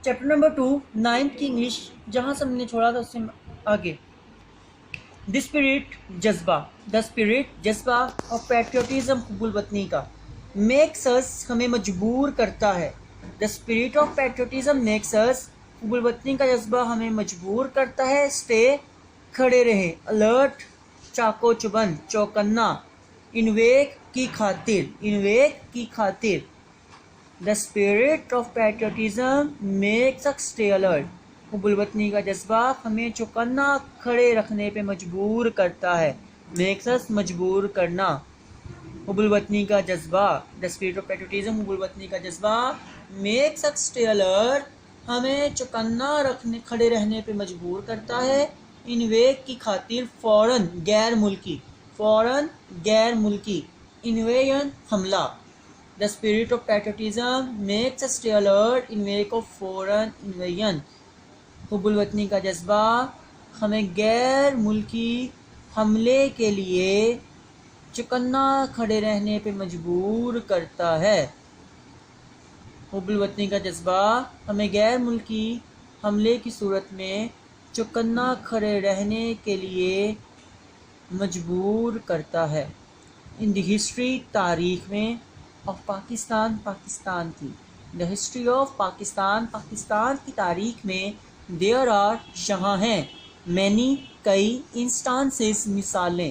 Chapter number 2 9th کی English جہاں سے ہم نے چھوڑا تھا اس سے آگے. دی اسپرٹ جذبہ، دا اسپرٹ جذبہ آف پیٹریوٹزم، حب الوطنی کا، میکس اس ہمیں مجبور کرتا ہے. The spirit of patriotism makes us, حب الوطنی کا جذبہ ہمیں مجبور کرتا ہے. اسٹے کھڑے رہیں، الرٹ چاقو چبند، چوکنا، انویک کی خاطر، انویک کی خاطر. The spirit of patriotism makes us stay alert. حب الوطنی کا جذبہ ہمیں چوکنا کھڑے رکھنے پہ مجبور کرتا ہے. makes us مجبور کرنا. حب الوطنی کا جذبہ، the spirit of patriotism، حب الوطنی کا جذبہ makes us stay alert، ہمیں چوکنا رکھنے کھڑے رہنے پہ مجبور کرتا ہے. انویک کی خاطر، فوراً، غیر ملکی، فوراً غیر ملکی. انویژن حملہ. The spirit of patriotism makes us stay alert in wake of foreign invasion. حب الوطنی کا جذبہ ہمیں غیر ملکی حملے کے لیے چوکنا کھڑے رہنے پہ مجبور کرتا ہے. حب الوطنی کا جذبہ ہمیں غیر ملکی حملے کی صورت میں چوکنا کھڑے رہنے کے لیے مجبور کرتا ہے. In the history، تاریخ میں، of پاکستان، پاکستان کی، the history of Pakistan, Pakistan کی تاریخ میں، there are یہاں ہیں، many کئی، instances مثالیں.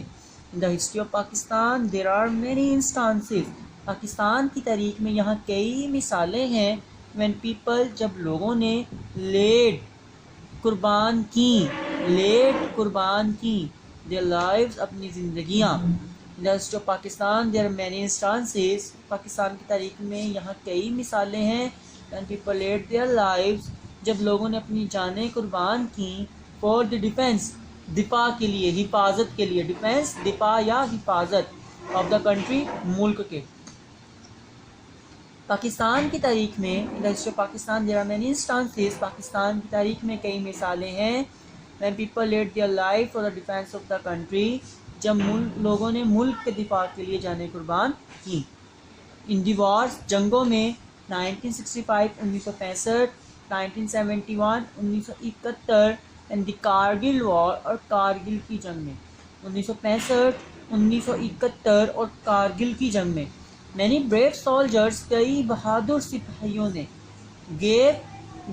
in the history of Pakistan there are many instances، Pakistan کی تاریخ میں یہاں کئی مثالیں ہیں. when people، جب لوگوں نے، laid قربان کی، laid قربان کی، their lives اپنی زندگیاں. in the history of Pakistan there are many instances، Pakistan کی تاریخ میں یہاں کئی مثالیں ہیں. when people laid their lives، جب لوگوں نے اپنی جانیں قربان کی، for the defense، دفاع کے لیے، حفاظت کے لیے. defense دفاع یا حفاظت، of the country، ملک کے. پاکستان کی تاریخ میں، in the history of Pakistan there are many instances، Pakistan کی تاریخ میں کئی مثالیں ہیں. when people laid their life for the defense of the country، جب لوگوں نے ملک کے دفاع کے لیے جانیں قربان کی. ان دی وارز، جنگوں میں، 1965 1965، 1971 1971، اینڈ دی کارگل وار، اور کارگل کی جنگ میں، 1965 1971 اور کارگل کی جنگ میں. مینی بریو سولجرز، کئی بہادر سپاہیوں نے، گیو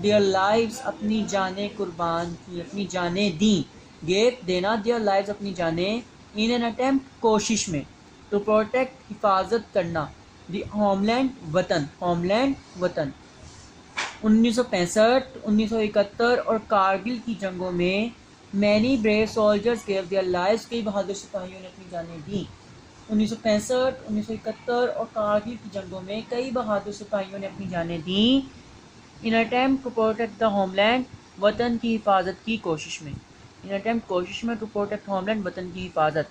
دیئر لائفز، اپنی جانیں قربان کی، اپنی جانیں دیں. گیو دینا، دیئر لائفز اپنی جانیں، ان این اٹیمپٹ کوشش میں، ٹو پروٹیکٹ حفاظت کرنا، دی ہوم لینڈ وطن، ہوم لینڈ وطن. 1965 1971 اور کارگل کی جنگوں میں many brave soldiers gave their lives, کئی بہادر سپاہیوں نے اپنی جانیں دیں. 1965 1971 اور کارگل کی جنگوں میں کئی بہادر سپاہیوں نے اپنی جانیں دیں. In attempt to protect the home land, وطن کی حفاظت کی کوشش میں، ان اٹیمپٹ کوشش میں، ٹو پروٹیکٹ ہوم لینڈ، وطن کی حفاظت.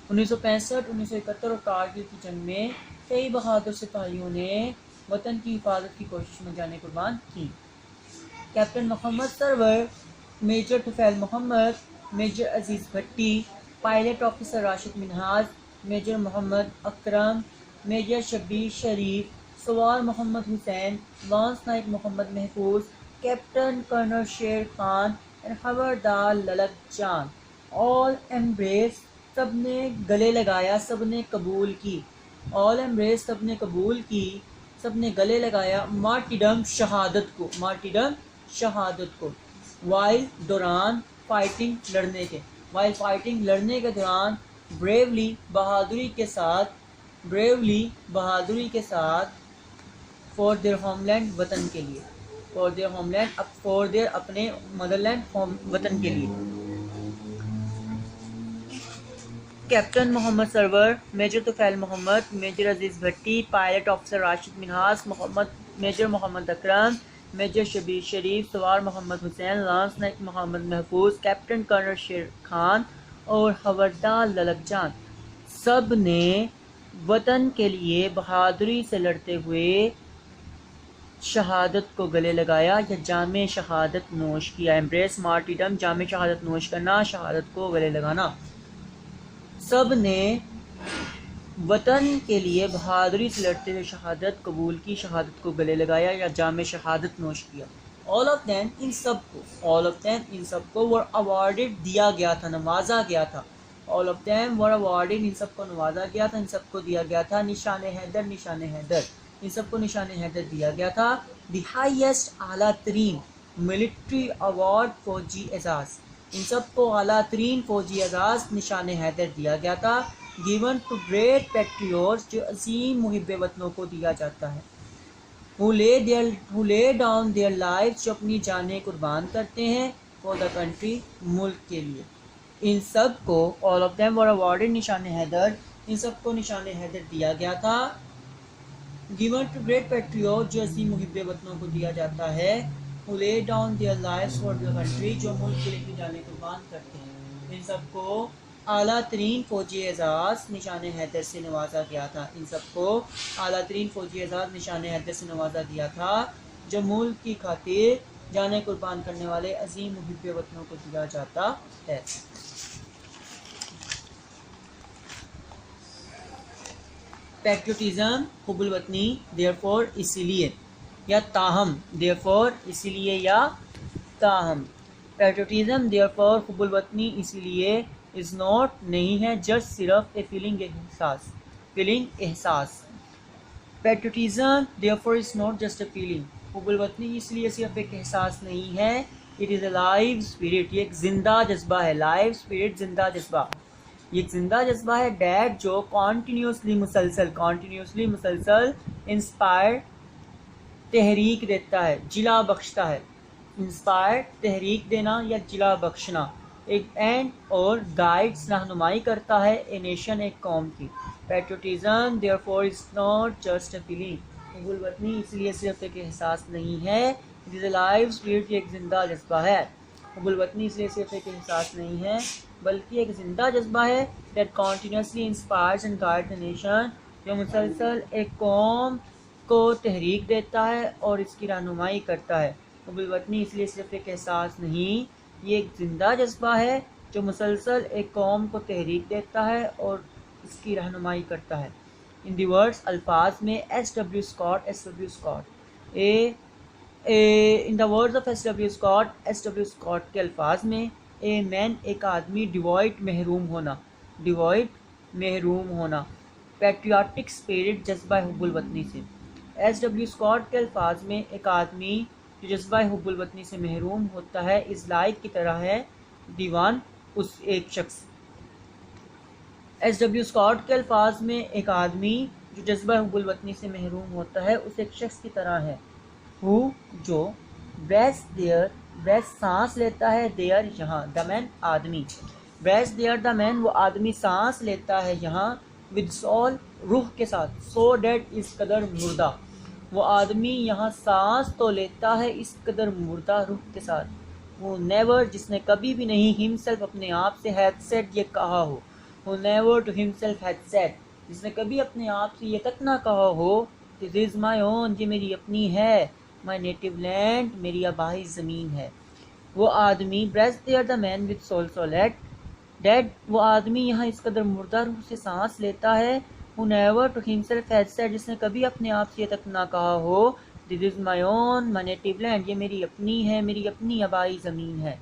1965 1971 اور کارگل کی جنگ میں کئی بہادر سپاہیوں نے وطن کی حفاظت کی کوشش میں جانیں قربان کی. Captain Muhammad Sarwar, major Tufail Muhammad, major Aziz Bhatti, pilot officer Rashid Minhas, major Muhammad Akram, major Shabbir Sharif, سوار محمد حسین، لانس نائک محمد محفوظ، captain colonel Sher Khan and havildar Lalak Jan. All embrace, سب نے گلے لگایا، سب نے قبول کی. آل ایمبریس، سب نے قبول کی، سب نے گلے لگایا. مارٹیڈم، شہادت کو، مارٹیڈم، شہادت کو. وائل، دوران، فائٹنگ، لڑنے کے، وائل فائٹنگ، لڑنے کے دوران. بریولی، بہادری کے ساتھ، بریولی، بہادری کے ساتھ. فور دیئر ہوم لینڈ، وطن کے لیے، for their home land, for their اپنے مدر لینڈ، وطن کے لیے. Captain Muhammad Sarwar, major Tufail Muhammad, major Aziz Bhatti, pilot officer Rashid Minhas, major Muhammad Akram, major Shabbir Sharif, سوار محمد حسین، لانس نائک محمد محفوظ، کیپٹن کرنل شیر خان اور حوالدار للک جان. سب نے وطن کے لیے بہادری سے لڑتے ہوئے شہادت کو گلے لگایا یا جام شہادت نوش کیا. ایمبریس مارٹیڈم، جام شہادت نوش کرنا، شہادت کو گلے لگانا. سب نے وطن کے لیے بہادری سے لڑتے ہوئے شہادت قبول کی، شہادت کو گلے لگایا یا جام شہادت نوش کیا. all of them ان سب کو, all of them ان سب کو were awarded دیا گیا تھا, نوازا گیا تھا. all of them were awarded ان سب کو نوازا گیا تھا, ان سب کو دیا گیا تھا نشان حیدر, نشان حیدر, ان سب کو نشان حیدر دیا گیا تھا. دی ہائیسٹ اعلیٰ ترین ملٹری ایوارڈ فوجی اعزاز, ان سب کو اعلیٰ ترین فوجی اعزاز نشان حیدر دیا گیا تھا. given to great patriots جو عظیم محب وطنوں کو دیا جاتا ہے. who lay down their lives جو اپنی جانیں قربان کرتے ہیں for the country ملک کے لیے. ان سب کو all of them were awarded نشان حیدر, ان سب کو نشان حیدر دیا گیا تھا. given to great patriots جو عظیم محب وطنوں کو دیا جاتا ہے. who lay down their lives for the country جو ملک کے لیے اپنی جانیں قربان کرتے ہیں. ان سب کو اعلیٰ ترین فوجی اعزاز نشان حیدر سے نوازا گیا تھا. ان سب کو اعلیٰ ترین فوجی اعزاز نشان حیدر سے نوازا گیا تھا جو ملک کی خاطر جانیں قربان کرنے والے عظیم محب وطنوں کو دیا جاتا ہے. پیٹریوٹزم حب الوطنی therefore اسی لیے یا تاہم, therefore اسی لیے یا تاہم. پیٹریوٹزم therefore حب الوطنی اسی لیے is not نہیں ہے just صرف a feeling, احساس, feeling احساس. Patriotism therefore is not just a feeling, حب الوطنی اس لیے صرف ایک احساس نہیں ہے. it is a live spirit, یہ ایک زندہ جذبہ ہے. live spirit زندہ جذبہ, یہ ایک زندہ جذبہ ہے. ڈیٹ جو continuously مسلسل انسپائر تحریک دیتا ہے, جلا بخشتا ہے. انسپائر تحریک دینا یا جلا بخشنا. ایک اینڈ اور گائیڈس رہنمائی کرتا ہے اے نیشن ایک قوم کی. Patriotism therefore is not just a feeling, حب الوطنی اس لیے صرف ایک احساس نہیں ہے. it is a live spirit, یہ ایک زندہ جذبہ ہے. حب الوطنی اس لیے صرف ایک احساس نہیں ہے بلکہ ایک زندہ جذبہ ہے. that continuously inspires and guides the nation, جو مسلسل ایک قوم کو تحریک دیتا ہے اور اس کی رہنمائی کرتا ہے. حب الوطنی اس لیے صرف ایک احساس نہیں, یہ ایک زندہ جذبہ ہے جو مسلسل ایک قوم کو تحریک دیتا ہے اور اس کی رہنمائی کرتا ہے. ان دی ورڈس الفاظ میں S W Scott in the words of S W Scott کے الفاظ میں اے مین ایک آدمی, ڈیوائڈ محروم ہونا, پیٹریاٹک اسپرٹ جذبہ حب الوطنی سے. ایس ڈبلیو اسکاٹ کے الفاظ میں ایک آدمی جو جذبہ حب الوطنی سے محروم ہوتا ہے از لائک کی طرح ہے دیوان اس ایک شخص. ایس ڈبلیو اسکاٹ کے الفاظ میں ایک آدمی جو جذبہ حب الوطنی سے محروم ہوتا ہے اس ایک شخص کی طرح ہے. ہو جو breath سانس لیتا ہے, دیئر یہاں, دا مین آدمی, breath دیئر دا مین وہ آدمی سانس لیتا ہے یہاں, ود سول روح کے ساتھ, سو ڈیڈ اس قدر مردہ, وہ آدمی یہاں سانس تو لیتا ہے اس قدر مردہ روح کے ساتھ. وہ نیور جس نے کبھی بھی نہیں himself اپنے آپ سے had said یہ کہا ہو, وہ never to himself had said جس نے کبھی اپنے آپ سے یہ تک نہ کہا ہو this is my own یہ میری اپنی ہے, my native land میری آبائی زمین ہے. وہ آدمی breath there the man with soul so dead وہ آدمی یہاں اس قدر مردہ روح سے سانس لیتا ہے. who never to himself had said جس نے کبھی اپنے آپ سے یہ تک نہ کہا ہو this is my own my native land یہ میری اپنی ہے, میری اپنی آبائی زمین ہے.